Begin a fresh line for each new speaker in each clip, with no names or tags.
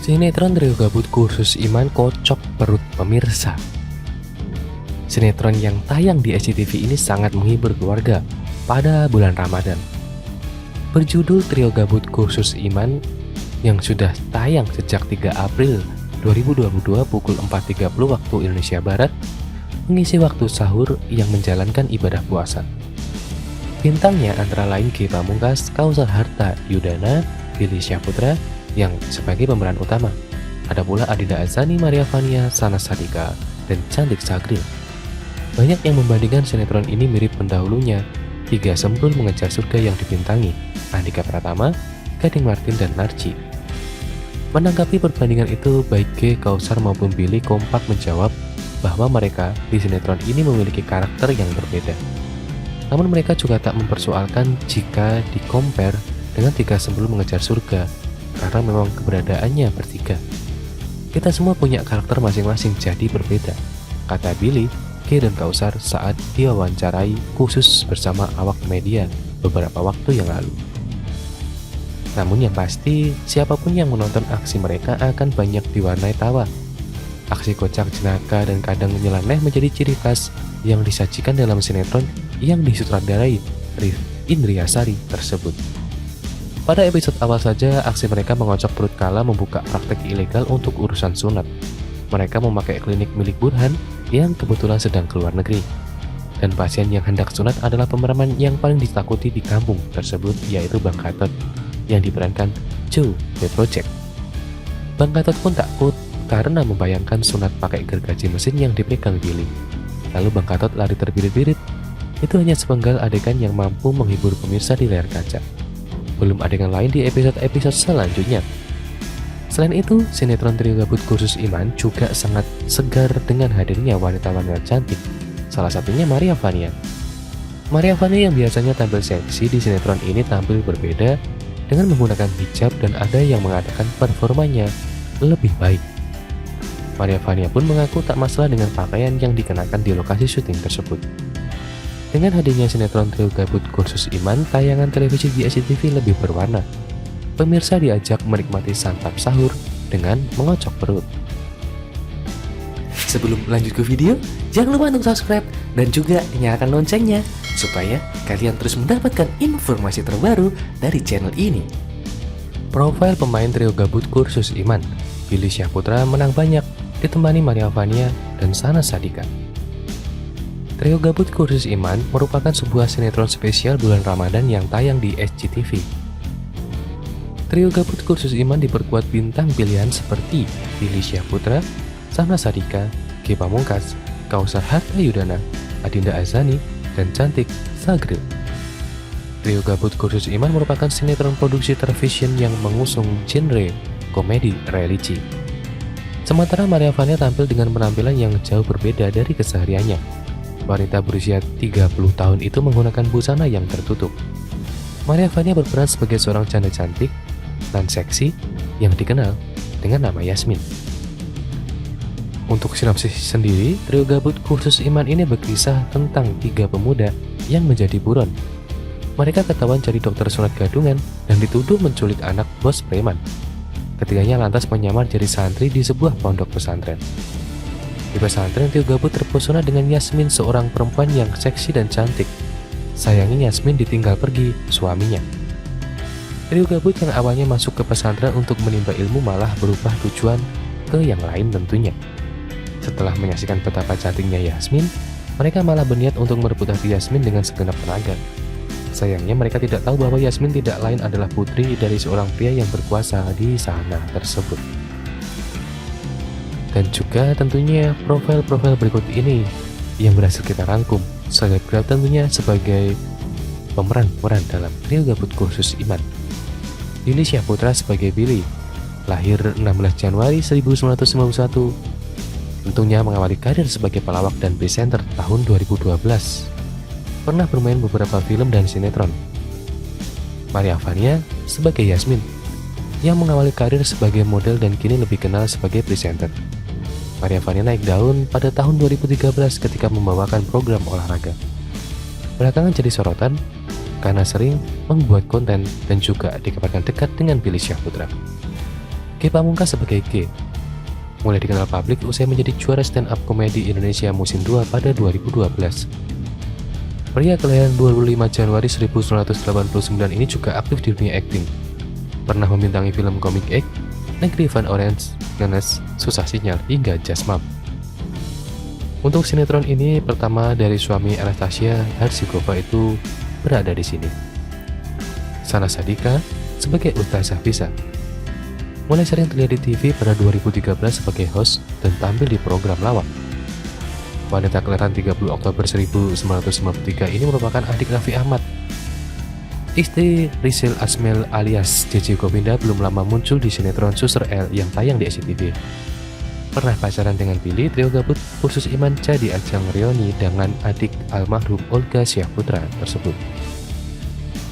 Sinetron Trio Gabut Kursus Iman kocok perut pemirsa. Sinetron yang tayang di SCTV ini sangat menghibur keluarga pada bulan Ramadan. Berjudul Trio Gabut Kursus Iman yang sudah tayang sejak 3 April 2022 pukul 4.30 waktu Indonesia Barat, mengisi waktu sahur yang menjalankan ibadah puasa. Bintangnya antara lain Ge Pamungkas, Kausar Harta Yudana, Billy Syahputra yang sebagai pemeran utama. Ada pula Adinda Azani, Maria Vania, Sana Sadika, dan Cantik Sagril. Banyak yang membandingkan sinetron ini mirip pendahulunya, Tiga Sempul Mengejar Surga yang dibintangi Andika Pratama, Gading Martin, dan Narji. Menanggapi perbandingan itu, baik Ge, Kausar maupun Billy kompak menjawab bahwa mereka di sinetron ini memiliki karakter yang berbeda. Namun mereka juga tak mempersoalkan jika di-compare dengan Tiga Sempul Mengejar Surga, karena memang keberadaannya bertiga. Kita semua punya karakter masing-masing jadi berbeda, kata Billy, Ge, dan Kausar saat diwawancarai khusus bersama awak media beberapa waktu yang lalu. Namun yang pasti, siapapun yang menonton aksi mereka akan banyak diwarnai tawa. Aksi kocak, jenaka, dan kadang nyeleneh menjadi ciri khas yang disajikan dalam sinetron yang disutradarai Rif Indriasari tersebut. Pada episode awal saja, aksi mereka mengocok perut kala membuka praktek ilegal untuk urusan sunat. Mereka memakai klinik milik Burhan yang kebetulan sedang keluar negeri. Dan pasien yang hendak sunat adalah pemeran yang paling ditakuti di kampung tersebut, yaitu Bang Gatot yang diperankan Joe The Project. Bang Gatot pun takut karena membayangkan sunat pakai gergaji mesin yang dipegang Billy. Lalu Bang Gatot lari terbirit-birit. Itu hanya sepenggal adegan yang mampu menghibur pemirsa di layar kaca. Belum adegan lain di episode-episode selanjutnya. Selain itu, sinetron Trio Gabut Kursus Iman juga sangat segar dengan hadirnya wanita-wanita cantik. Salah satunya Maria Vania. Maria Vania yang biasanya tampil seksi di sinetron ini tampil berbeda dengan menggunakan hijab, dan ada yang mengatakan performanya lebih baik. Maria Vania pun mengaku tak masalah dengan pakaian yang dikenakan di lokasi syuting tersebut. Dengan hadirnya sinetron Trio Gabut Kursus Iman, tayangan televisi di SCTV lebih berwarna. Pemirsa diajak menikmati santap sahur dengan mengocok perut. Sebelum lanjut ke video, jangan lupa untuk subscribe dan juga nyalakan loncengnya supaya kalian terus mendapatkan informasi terbaru dari channel ini. Profil pemain Trio Gabut Kursus Iman, Billy Syahputra menang banyak, ditemani Maria Vania dan Sana Sadika. Trio Gabut Kursus Iman merupakan sebuah sinetron spesial bulan Ramadan yang tayang di SCTV. Trio Gabut Kursus Iman diperkuat bintang pilihan seperti Billy Syahputra, Sana Sadika, Ge Pamungkas, Kausar Harta Yudana, Adinda Azani, dan Cantik Sagril. Trio Gabut Kursus Iman merupakan sinetron produksi television yang mengusung genre komedi religi. Sementara Maria Vania tampil dengan penampilan yang jauh berbeda dari kesehariannya. Wanita berusia 30 tahun itu menggunakan busana yang tertutup. Maria Vania berperan sebagai seorang janda cantik dan seksi yang dikenal dengan nama Yasmin. Untuk sinopsis sendiri, Trio Gabut Kursus Iman ini berkisah tentang 3 pemuda yang menjadi buron. Mereka ketahuan jadi dokter sunat gadungan dan dituduh menculik anak bos preman. Ketiganya lantas menyamar jadi santri di sebuah pondok pesantren. Di pesantren, Trio Gabut terpesona dengan Yasmin, seorang perempuan yang seksi dan cantik. Sayangnya Yasmin ditinggal pergi suaminya. Trio Gabut yang awalnya masuk ke pesantren untuk menimba ilmu malah berubah tujuan ke yang lain tentunya. Setelah menyaksikan betapa cantiknya Yasmin, mereka malah berniat untuk merebut hati Yasmin dengan segenap tenaga. Sayangnya mereka tidak tahu bahwa Yasmin tidak lain adalah putri dari seorang pria yang berkuasa di sana tersebut. Dan juga tentunya profil-profil berikut ini yang berhasil kita rangkum selebgram tentunya sebagai pemeran-pemeran dalam Trio Gabut Kursus Iman. Billy Syahputra sebagai Billy, lahir 16 Januari 1991, tentunya mengawali karir sebagai pelawak dan presenter tahun 2012. Pernah bermain beberapa film dan sinetron. Maria Vania sebagai Yasmin, yang mengawali karir sebagai model dan kini lebih kenal sebagai presenter. Maria Vania naik daun pada tahun 2013 ketika membawakan program olahraga. Belakangan jadi sorotan karena sering membuat konten dan juga dikabarkan dekat dengan Billy Syahputra. Ge Pamungkas sebagai Ge mulai dikenal publik usai menjadi juara stand up komedi Indonesia musim 2 pada 2012. Pria kelahiran 25 Januari 1989 ini juga aktif di dunia akting. Pernah membintangi film komik Egg, Negeri Van Orange, Ganes, Susah Sinyal, hingga Jasmam. Untuk sinetron ini pertama dari suami Anastasia Harsikova itu berada di sini. Sana Sadika sebagai Ustazah Bisa. Mulai sering terlihat di TV pada 2013 sebagai host dan tampil di program lawak. Wanita kelahiran 30 Oktober 1993 ini merupakan adik Raffi Ahmad. Istri Rizal Asmel alias JJ Govinda belum lama muncul di sinetron Suster L yang tayang di SCTV. Pernah pacaran dengan Billy, trio gabut Kursus Iman jadi ajang reuni dengan adik almarhum Olga Syahputra tersebut.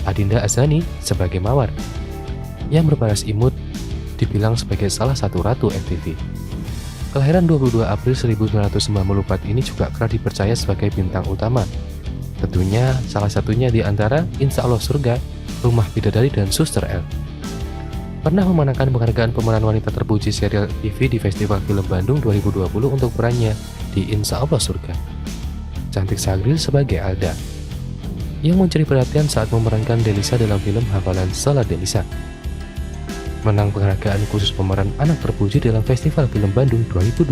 Adinda Azani sebagai Mawar, yang berparas imut dibilang sebagai salah satu ratu MTV. Kelahiran 22 April 1994 ini juga kerap dipercaya sebagai bintang utama. Tentunya salah satunya di antara Insya Allah Surga, Rumah Bidadari, dan Suster L. Pernah memenangkan penghargaan pemeran wanita terpuji serial TV di Festival Film Bandung 2020 untuk perannya di Insya Allah Surga. Cantik Sagril sebagai Alda, yang mencuri perhatian saat memerankan Delisa dalam film Hafalan Salat Delisa. Menang penghargaan khusus pemeran anak terpuji dalam Festival Film Bandung 2012.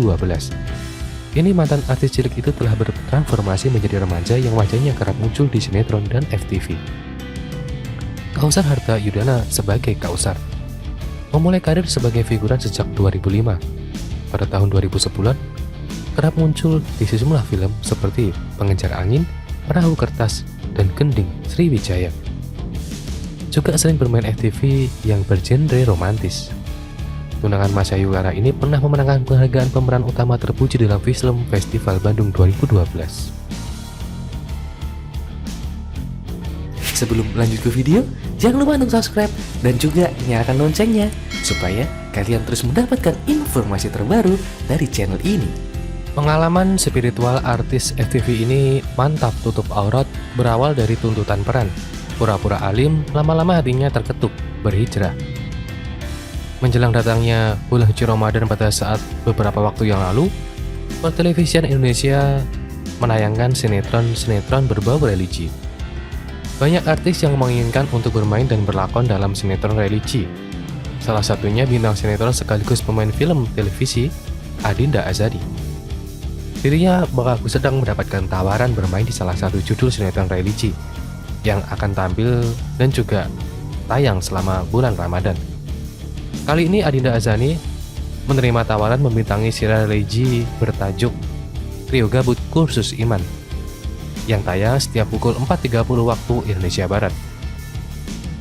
Ini mantan artis cilik itu telah bertransformasi menjadi remaja yang wajahnya kerap muncul di sinetron dan FTV. Kausar Harta Yudana sebagai Kausar memulai karir sebagai figuran sejak 2005. Pada tahun 2010, kerap muncul di sejumlah film seperti Pengejar Angin, Perahu Kertas, dan Gending Sriwijaya. Juga sering bermain FTV yang bergenre romantis. Tunangan Mas Yuyara ini pernah memenangkan penghargaan pemeran utama terpuji dalam film Festival Bandung 2012.
Sebelum lanjut ke video, jangan lupa untuk subscribe dan juga nyalakan loncengnya supaya kalian terus mendapatkan informasi terbaru dari channel ini.
Pengalaman spiritual artis FTV ini mantap tutup aurat berawal dari tuntutan peran. Pura-pura alim, lama-lama hatinya terketuk, berhijrah. Menjelang datangnya bulan suci Ramadan pada saat beberapa waktu yang lalu, Pertelevisian Indonesia menayangkan sinetron-sinetron berbau religi. Banyak artis yang menginginkan untuk bermain dan berlakon dalam sinetron religi. Salah satunya bintang sinetron sekaligus pemain film televisi, Adinda Azani. Dirinya mengaku sedang mendapatkan tawaran bermain di salah satu judul sinetron religi yang akan tampil dan juga tayang selama bulan Ramadan. Kali ini Adinda Azani menerima tawaran membintangi serial religi bertajuk Trio Gabut Kursus Iman yang tayang setiap pukul 4.30 waktu Indonesia Barat.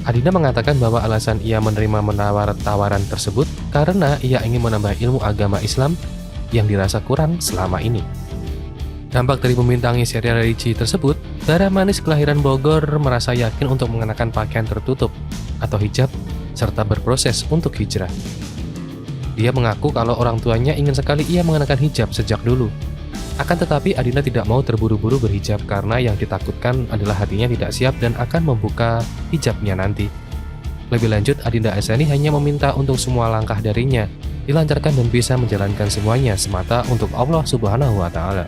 Adinda mengatakan bahwa alasan ia menerima tawaran tersebut karena ia ingin menambah ilmu agama Islam yang dirasa kurang selama ini. Dampak dari membintangi serial religi tersebut, Dara Manis kelahiran Bogor merasa yakin untuk mengenakan pakaian tertutup atau hijab serta berproses untuk hijrah. Dia mengaku kalau orang tuanya ingin sekali ia mengenakan hijab sejak dulu. Akan tetapi Adinda tidak mau terburu-buru berhijab karena yang ditakutkan adalah hatinya tidak siap dan akan membuka hijabnya nanti. Lebih lanjut, Adinda Azani hanya meminta untuk semua langkah darinya dilancarkan dan bisa menjalankan semuanya semata untuk Allah Subhanahu wa Ta'ala.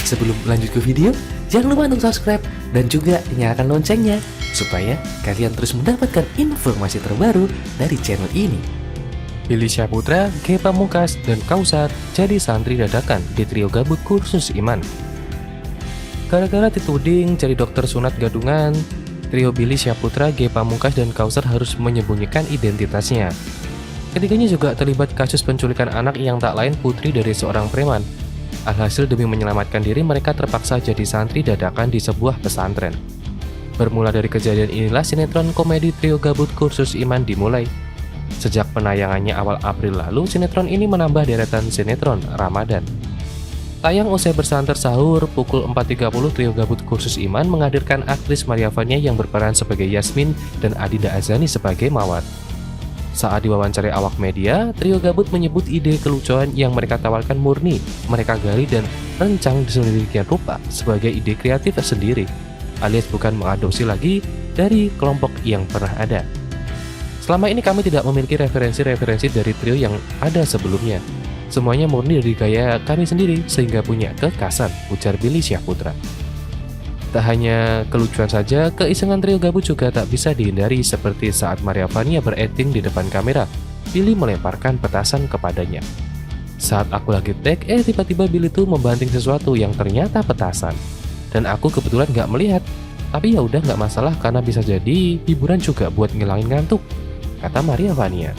Sebelum lanjut ke video, jangan lupa untuk subscribe dan juga nyalakan loncengnya supaya kalian terus mendapatkan informasi terbaru dari channel ini.
Billy Syahputra, Ge Pamungkas, dan Kausar jadi santri dadakan di Trio Gabut Kursus Iman. Gara-gara dituding jadi dokter sunat gadungan, trio Billy Syahputra, Ge Pamungkas, dan Kausar harus menyembunyikan identitasnya. Ketiganya juga terlibat kasus penculikan anak yang tak lain putri dari seorang preman. Alhasil demi menyelamatkan diri mereka terpaksa jadi santri dadakan di sebuah pesantren. Bermula dari kejadian inilah sinetron komedi Trio Gabut Kursus Iman dimulai. Sejak penayangannya awal April lalu, sinetron ini menambah deretan sinetron Ramadan. Tayang usai bersantar sahur pukul 4.30, Trio Gabut Kursus Iman menghadirkan aktris Maria Vania yang berperan sebagai Yasmin dan Adinda Azani sebagai Mawar. Saat diwawancarai awak media, Trio Gabut menyebut ide kelucuan yang mereka tawarkan murni, mereka gali dan rencang sedemikian rupa sebagai ide kreatif sendiri, alias bukan mengadopsi lagi dari kelompok yang pernah ada. Selama ini kami tidak memiliki referensi-referensi dari trio yang ada sebelumnya. Semuanya murni dari gaya kami sendiri sehingga punya kekhasan, ujar Billy Syahputra. Tak hanya kelucuan saja, keisengan trio gabut juga tak bisa dihindari seperti saat Maria Vania berakting di depan kamera. Billy melemparkan petasan kepadanya. Saat aku lagi take, tiba-tiba Billy tuh membanting sesuatu yang ternyata petasan. Dan aku kebetulan nggak melihat. Tapi ya udah nggak masalah karena bisa jadi hiburan juga buat ngilangin ngantuk, kata Maria Vania.